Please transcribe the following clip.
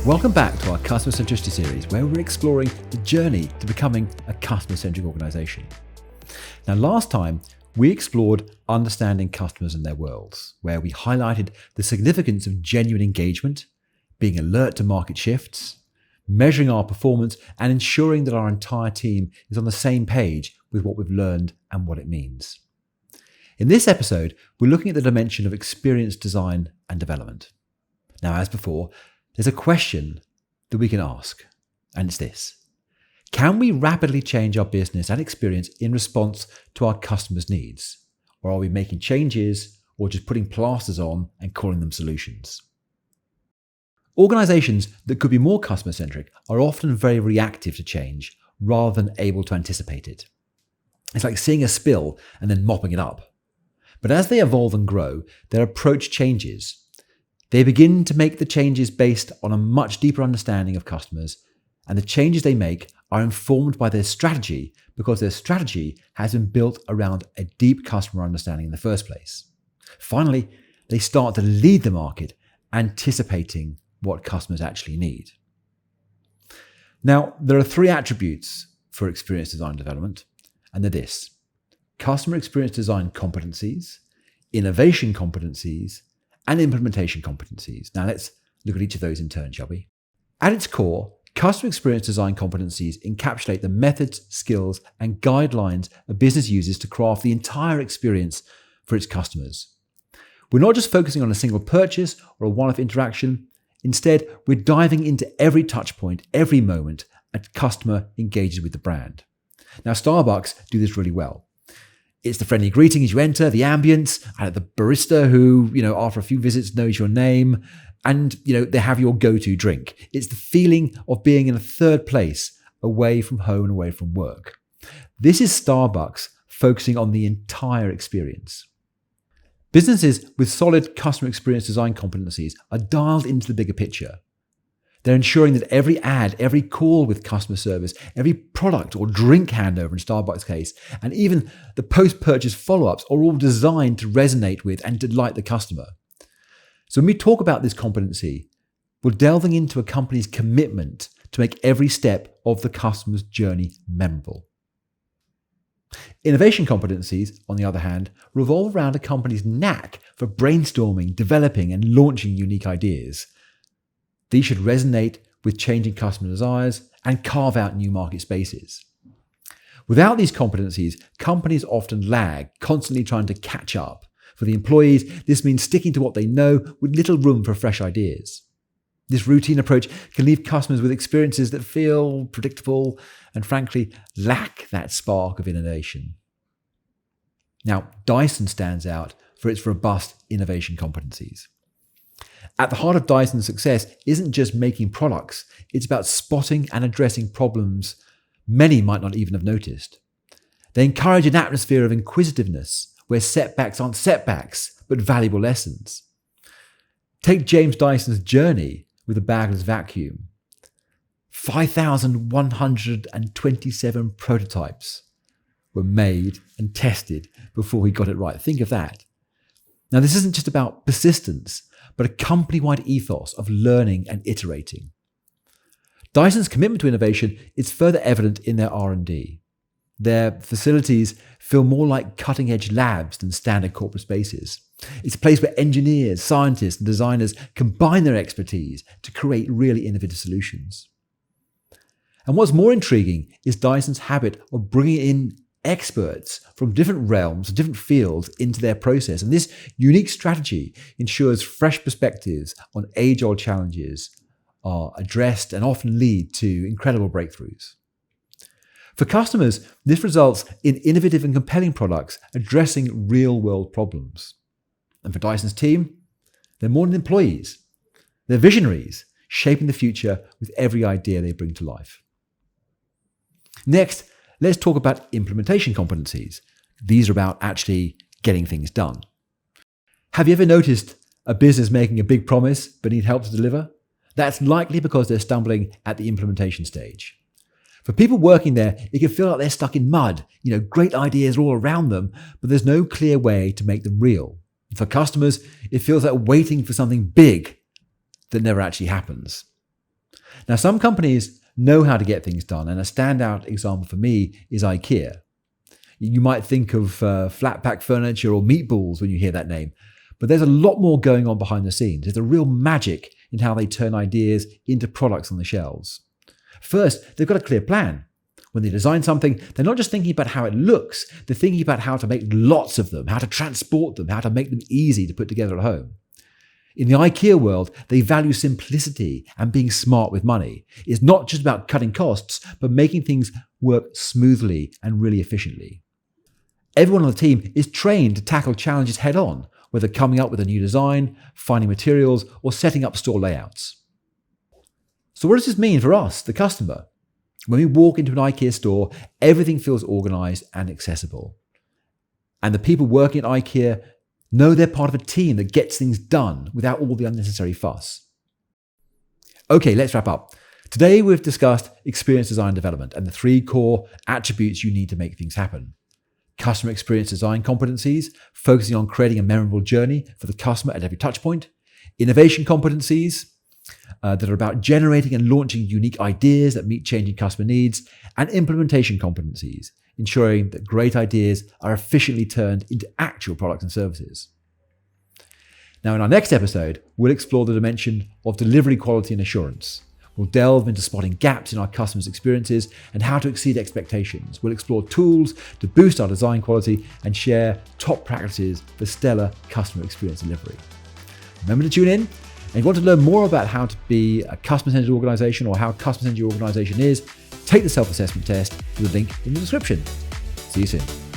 Welcome back to our Customer Centricity series, where we're exploring the journey to becoming a customer-centric organization. Now, last time, we explored understanding customers and their worlds, where we highlighted the significance of genuine engagement, being alert to market shifts, measuring our performance, and ensuring that our entire team is on the same page with what we've learned and what it means. In this episode, we're looking at the dimension of experience design and development. Now, as before, there's a question that we can ask, and it's this. Can we rapidly change our business and experience in response to our customers' needs? Or are we making changes or just putting plasters on and calling them solutions? Organizations that could be more customer-centric are often very reactive to change rather than able to anticipate it. It's like seeing a spill and then mopping it up. But as they evolve and grow, their approach changes. They begin to make the changes based on a much deeper understanding of customers, and the changes they make are informed by their strategy because their strategy has been built around a deep customer understanding in the first place. Finally, they start to lead the market, anticipating what customers actually need. Now, there are three attributes for experience design development, and they're this: customer experience design competencies, innovation competencies, and implementation competencies. Now let's look at each of those in turn, shall we? At its core, customer experience design competencies encapsulate the methods, skills, and guidelines a business uses to craft the entire experience for its customers. We're not just focusing on a single purchase or a one-off interaction. Instead, we're diving into every touch point, every moment a customer engages with the brand. Now, Starbucks do this really well. It's the friendly greeting as you enter, the ambience, and the barista who, after a few visits knows your name, and, they have your go-to drink. It's the feeling of being in a third place, away from home and away from work. This is Starbucks focusing on the entire experience. Businesses with solid customer experience design competencies are dialed into the bigger picture. They're ensuring that every ad, every call with customer service, every product or drink handover in Starbucks' case, and even the post-purchase follow-ups are all designed to resonate with and delight the customer. So when we talk about this competency, we're delving into a company's commitment to make every step of the customer's journey memorable. Innovation competencies, on the other hand, revolve around a company's knack for brainstorming, developing, and launching unique ideas. These should resonate with changing customer desires and carve out new market spaces. Without these competencies, companies often lag, constantly trying to catch up. For the employees, this means sticking to what they know with little room for fresh ideas. This routine approach can leave customers with experiences that feel predictable and, frankly, lack that spark of innovation. Now, Dyson stands out for its robust innovation competencies. At the heart of Dyson's success isn't just making products, it's about spotting and addressing problems many might not even have noticed. They encourage an atmosphere of inquisitiveness, where setbacks aren't setbacks, but valuable lessons. Take James Dyson's journey with the bagless vacuum. 5,127 prototypes were made and tested before he got it right. Think of that. Now, this isn't just about persistence, but a company-wide ethos of learning and iterating. Dyson's commitment to innovation is further evident in their R&D. Their facilities feel more like cutting-edge labs than standard corporate spaces. It's a place where engineers, scientists, and designers combine their expertise to create really innovative solutions. And what's more intriguing is Dyson's habit of bringing in experts from different realms, different fields into their process. And this unique strategy ensures fresh perspectives on age-old challenges are addressed and often lead to incredible breakthroughs. For customers, this results in innovative and compelling products addressing real-world problems. And for Dyson's team, they're more than employees. They're visionaries, shaping the future with every idea they bring to life. Next, let's talk about implementation competencies. These are about actually getting things done. Have you ever noticed a business making a big promise but need help to deliver? That's likely because they're stumbling at the implementation stage. For people working there, it can feel like they're stuck in mud. Great ideas are all around them, but there's no clear way to make them real. And for customers, it feels like waiting for something big that never actually happens. Now, some companies know how to get things done, and a standout example for me is IKEA. You might think of flat pack furniture or meatballs when you hear that name, but there's a lot more going on behind the scenes. There's a real magic in how they turn ideas into products on the shelves. First, they've got a clear plan. When they design something, they're not just thinking about how it looks, they're thinking about how to make lots of them, how to transport them, how to make them easy to put together at home. In the IKEA world, they value simplicity and being smart with money. It's not just about cutting costs, but making things work smoothly and really efficiently. Everyone on the team is trained to tackle challenges head on, whether coming up with a new design, finding materials, or setting up store layouts. So what does this mean for us, the customer? When we walk into an IKEA store, everything feels organized and accessible. And the people working at IKEA know they're part of a team that gets things done without all the unnecessary fuss. Okay, let's wrap up. Today we've discussed experience design development and the 3 core attributes you need to make things happen. Customer experience design competencies, focusing on creating a memorable journey for the customer at every touchpoint. Innovation competencies, that are about generating and launching unique ideas that meet changing customer needs, and implementation competencies, ensuring that great ideas are efficiently turned into actual products and services. Now, in our next episode, we'll explore the dimension of delivery quality and assurance. We'll delve into spotting gaps in our customers' experiences and how to exceed expectations. We'll explore tools to boost our design quality and share top practices for stellar customer experience delivery. Remember to tune in. And if you want to learn more about how to be a customer-centered organization or how customer-centered your organization is, take the self-assessment test with the link in the description. See you soon.